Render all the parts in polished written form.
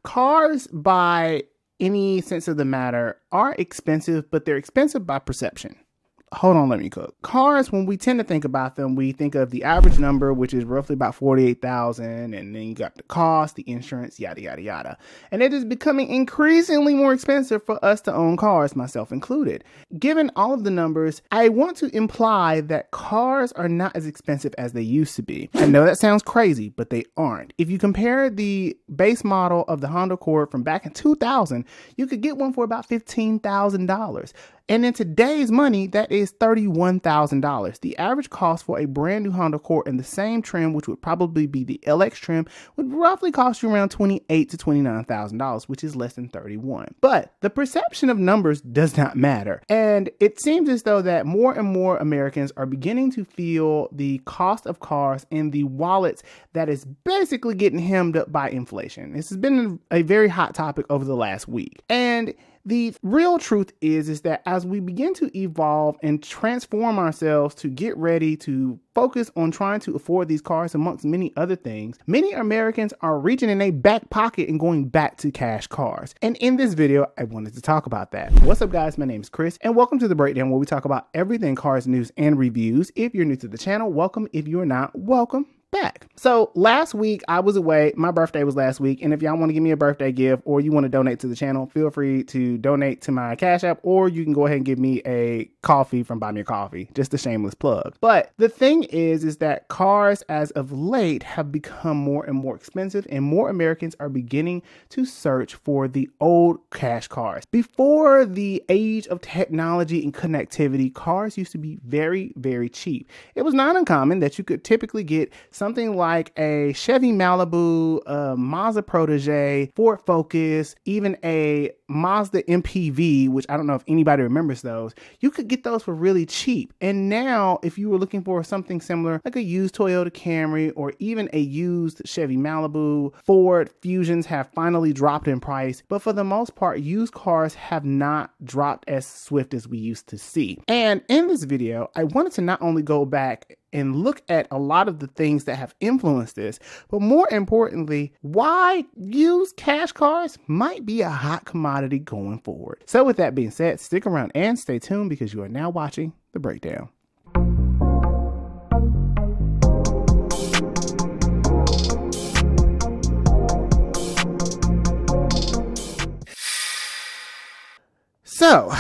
Cars, by any sense of the matter, are expensive, but they're expensive by perception. Hold on, let me cook. Cars, when we tend to think about them, we think of the average number, which is roughly about 48,000, and then you got the cost, the insurance, yada, yada, yada. And it is becoming increasingly more expensive for us to own cars, myself included. Given all of the numbers, I want to imply that cars are not as expensive as they used to be. I know that sounds crazy, but they aren't. If you compare the base model of the Honda Accord from back in 2000, you could get one for about $15,000. And in today's money, that is $31,000. The average cost for a brand new Honda Accord in the same trim, which would probably be the LX trim, would roughly cost you around $28,000 to $29,000, which is less than $31,000. But the perception of numbers does not matter. And it seems as though that more and more Americans are beginning to feel the cost of cars in the wallets that is basically getting hemmed up by inflation. This has been a very hot topic over the last week. And the real truth is that as we begin to evolve and transform ourselves to get ready to focus on trying to afford these cars amongst many other things, many Americans are reaching in a back pocket and going back to cash cars. And in this video, I wanted to talk about that. What's up, guys? My name is Chris, and welcome to The Breakdown, where we talk about everything cars, news, and reviews. If you're new to the channel, welcome. If you're not, welcome back. So last week I was away. My birthday was last week. And if y'all want to give me a birthday gift or you want to donate to the channel, feel free to donate to my Cash App, or you can go ahead and give me a coffee from Buy Me a Coffee. Just a shameless plug. But the thing is that cars as of late have become more and more expensive, and more Americans are beginning to search for the old cash cars. Before the age of technology and connectivity, cars used to be very, very cheap. It was not uncommon that you could typically get something like a Chevy Malibu, a Mazda Protege, Ford Focus, even a Mazda MPV, which I don't know if anybody remembers those. You could get those for really cheap. And now, if you were looking for something similar, like a used Toyota Camry or even a used Chevy Malibu, Ford Fusions have finally dropped in price. But for the most part, used cars have not dropped as swift as we used to see. And in this video, I wanted to not only go back and look at a lot of the things that have influenced this, but more importantly, why used cash cars might be a hot commodity going forward. So with that being said, stick around and stay tuned, because you are now watching The Breakdown. So,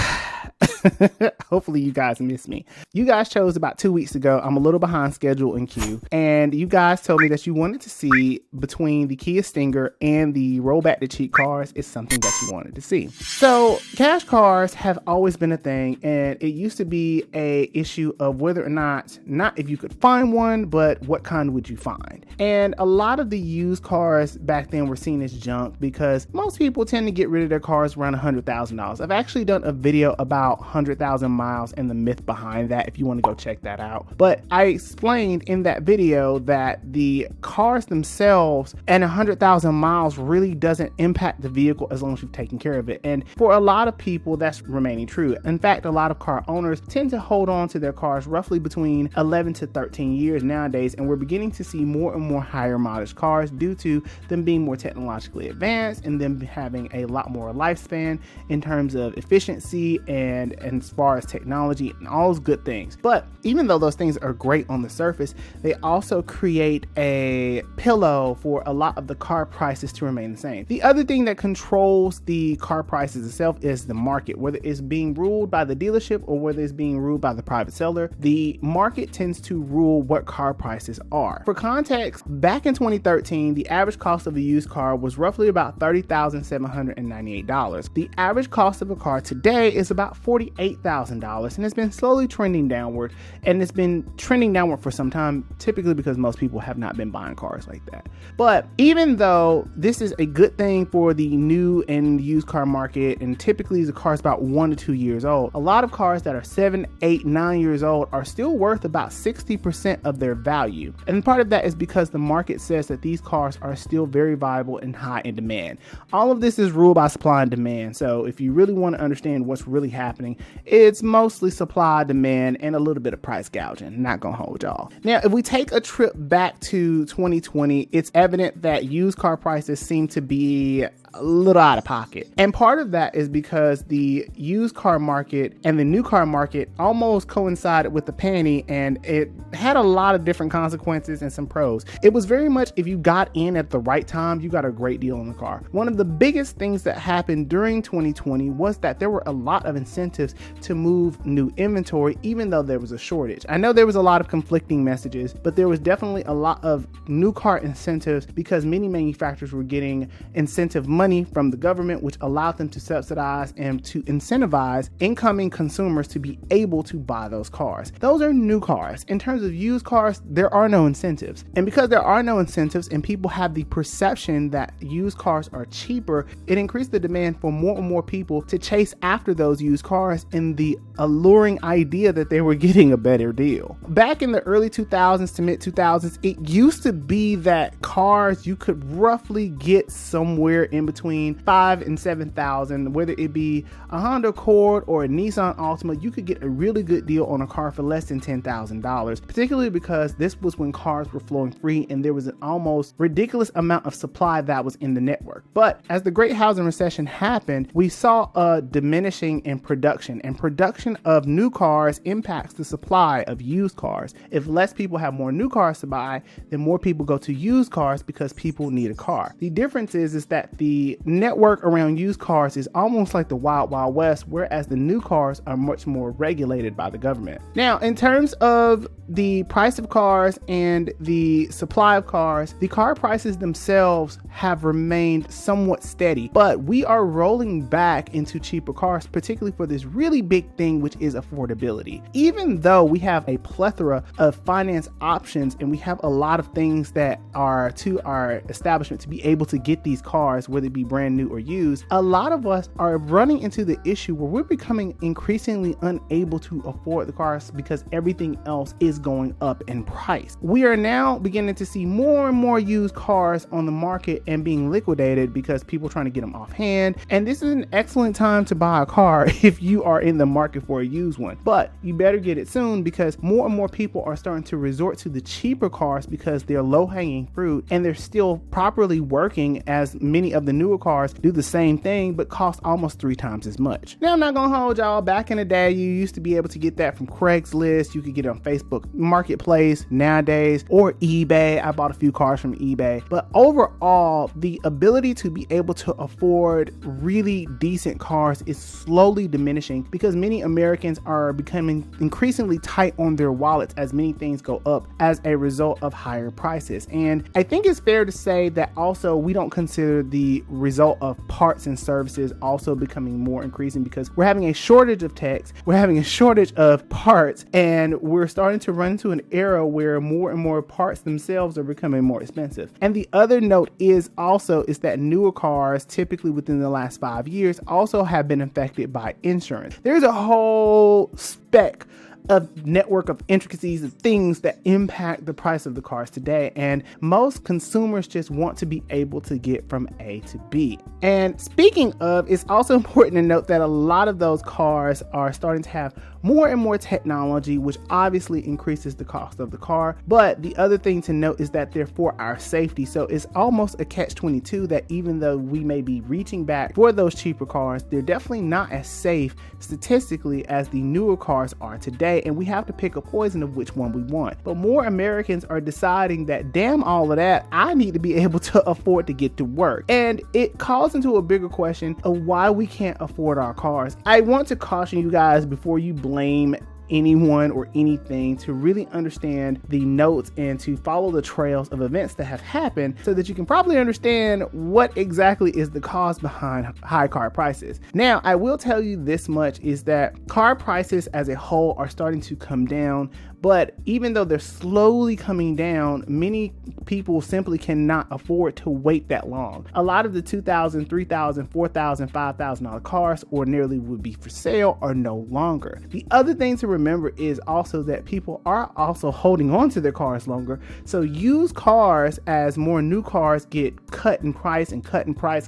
hopefully you guys missed me. You guys chose about 2 weeks ago. I'm a little behind schedule in queue. And you guys told me that you wanted to see between the Kia Stinger and the rollback to cheap cars is something that you wanted to see. So cash cars have always been a thing. And it used to be a issue of whether or not if you could find one, but what kind would you find? And a lot of the used cars back then were seen as junk because most people tend to get rid of their cars around $100,000. I've actually done a video about 100,000 miles and the myth behind that if you want to go check that out. But I explained in that video that the cars themselves and 100,000 miles really doesn't impact the vehicle as long as you've taken care of it. And for a lot of people, that's remaining true. In fact, a lot of car owners tend to hold on to their cars roughly between 11 to 13 years nowadays. And we're beginning to see more and more higher mileage cars due to them being more technologically advanced and them having a lot more lifespan in terms of efficiency and as far as technology and all those good things. But even though those things are great on the surface, they also create a pillow for a lot of the car prices to remain the same. The other thing that controls the car prices itself is the market, whether it's being ruled by the dealership or whether it's being ruled by the private seller. The market tends to rule what car prices are. For context, back in 2013, the average cost of a used car was roughly about $30,798. The average cost of a car today is about $48,000, and it's been slowly trending downward, and it's been trending downward for some time, typically because most people have not been buying cars like that. But even though this is a good thing for the new and used car market, and typically the car is about 1 to 2 years old, a lot of cars that are 7, 8, 9 years old are still worth about 60% of their value. And part of that is because the market says that these cars are still very viable and high in demand. All of this is ruled by supply and demand. So if you really want to understand what's really happening, anything, it's mostly supply, demand, and a little bit of price gouging. Not gonna hold y'all. Now, if we take a trip back to 2020, it's evident that used car prices seem to be a little out of pocket. And part of that is because the used car market and the new car market almost coincided with the panty, and it had a lot of different consequences and some pros. It was very much, if you got in at the right time, you got a great deal on the car. One of the biggest things that happened during 2020 was that there were a lot of incentives to move new inventory, even though there was a shortage. I know there was a lot of conflicting messages, but there was definitely a lot of new car incentives because many manufacturers were getting incentive money from the government, which allowed them to subsidize and to incentivize incoming consumers to be able to buy those cars. Those are new cars. In terms of used cars, there are no incentives. And because there are no incentives and people have the perception that used cars are cheaper, it increased the demand for more and more people to chase after those used cars in the alluring idea that they were getting a better deal. Back in the early 2000s to mid 2000s, it used to be that cars you could roughly get somewhere in between $5,000 and $7,000, whether it be a Honda Accord or a Nissan Altima. You could get a really good deal on a car for less than $10,000, particularly because this was when cars were flowing free and there was an almost ridiculous amount of supply that was in the network. But as the Great Housing Recession happened, we saw a diminishing in production, and production of new cars impacts the supply of used cars. If less people have more new cars to buy, then more people go to used cars because people need a car. The difference is that the network around used cars is almost like the Wild Wild West, whereas the new cars are much more regulated by the government. Now, in terms of the price of cars and the supply of cars, the car prices themselves have remained somewhat steady, but we are rolling back into cheaper cars, particularly for this really big thing, which is affordability. Even though we have a plethora of finance options and we have a lot of things that are to our establishment to be able to get these cars, whether it be brand new or used, a lot of us are running into the issue where we're becoming increasingly unable to afford the cars because everything else is going up in price. We are now beginning to see more and more used cars on the market and being liquidated because people are trying to get them offhand. And this is an excellent time to buy a car if you are in the market for a used one. But you better get it soon because more and more people are starting to resort to the cheaper cars because they're low-hanging fruit and they're still properly working, as many of the newer cars do the same thing but cost almost 3 times as much. Now, I'm not gonna hold y'all. Back in the day, you used to be able to get that from Craigslist. You could get it on Facebook Marketplace nowadays, or eBay. I bought a few cars from eBay. But overall, the ability to be able to afford really decent cars is slowly diminishing because many Americans are becoming increasingly tight on their wallets as many things go up as a result of higher prices. And I think it's fair to say that also we don't consider the result of parts and services also becoming more increasing because we're having a shortage of techs, we're having a shortage of parts, and we're starting to run into an era where more and more parts themselves are becoming more expensive. And the other note is that newer cars, typically within the last 5 years, also have been affected by insurance. There's a whole spec of network of intricacies of things that impact the price of the cars today, and most consumers just want to be able to get from A to B. And speaking of, it's also important to note that a lot of those cars are starting to have more and more technology, which obviously increases the cost of the car. But the other thing to note is that they're for our safety. So it's almost a catch-22 that even though we may be reaching back for those cheaper cars, they're definitely not as safe statistically as the newer cars are today. And we have to pick a poison of which one we want. But more Americans are deciding that damn all of that, I need to be able to afford to get to work. And it calls into a bigger question of why we can't afford our cars. I want to caution you guys before you blame anyone or anything to really understand the notes and to follow the trails of events that have happened so that you can probably understand what exactly is the cause behind high car prices. Now, I will tell you this much is that car prices as a whole are starting to come down, But even though they're slowly coming down, many people simply cannot afford to wait that long. A lot of the $2,000, $3,000, $4,000, $5,000 cars ordinarily would be for sale are no longer. The other thing to remember is also that people are also holding on to their cars longer. So used cars, as more new cars get cut in price and cut in price,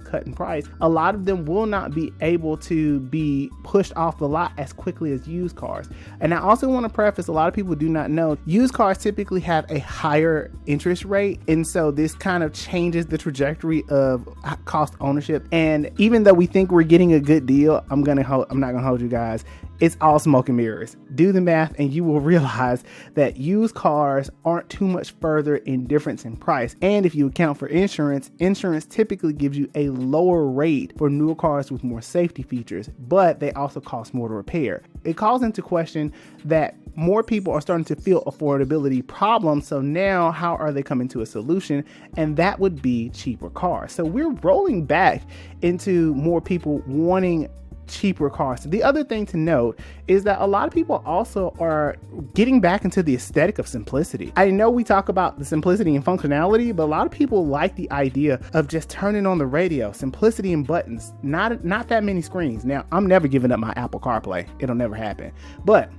a lot of them will not be able to be pushed off the lot as quickly as used cars. And I also want to preface, a lot of people do not know, used cars typically have a higher interest rate. And so this kind of changes the trajectory of cost ownership. And even though we think we're getting a good deal, I'm not gonna hold you guys. It's all smoke and mirrors. Do the math and you will realize that used cars aren't too much further in difference in price. And if you account for insurance typically gives you a lower rate for newer cars with more safety features, but they also cost more to repair. It calls into question that more people are starting to feel affordability problems. So now how are they coming to a solution? And that would be cheaper cars. So we're rolling back into more people wanting cheaper cars. The other thing to note is that a lot of people also are getting back into the aesthetic of simplicity. I know we talk about the simplicity and functionality, but a lot of people like the idea of just turning on the radio, simplicity and buttons, not that many screens. Now, I'm never giving up my Apple CarPlay. It'll never happen. But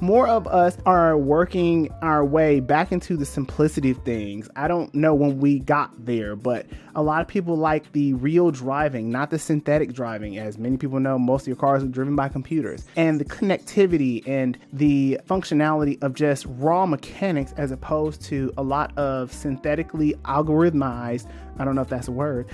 more of us are working our way back into the simplicity of things. I don't know when we got there, but a lot of people like the real driving, not the synthetic driving. As many people know, most of your cars are driven by computers, and the connectivity and the functionality of just raw mechanics, as opposed to a lot of synthetically algorithmized, I don't know if that's a word,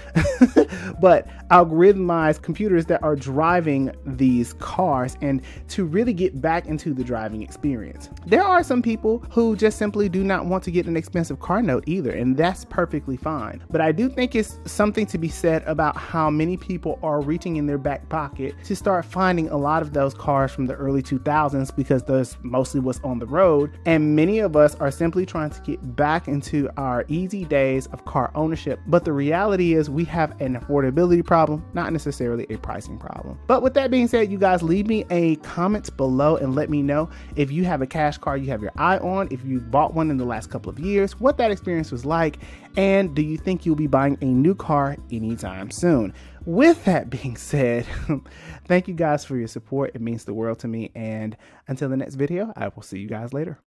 but algorithmized computers that are driving these cars, and to really get back into the driving experience. There are some people who just simply do not want to get an expensive car note either, and that's perfectly fine. But I do think it's something to be said about how many people are reaching in their back pocket to start finding a lot of those cars from the early 2000s, because that's mostly what's on the road. And many of us are simply trying to get back into our easy days of car ownership. But the reality is we have an affordability problem, not necessarily a pricing problem. But with that being said, you guys, leave me a comment below and let me know if you have a cash car you have your eye on, if you bought one in the last couple of years, what that experience was like, and do you think you'll be buying a new car anytime soon? With that being said, thank you guys for your support. It means the world to me. And until the next video, I will see you guys later.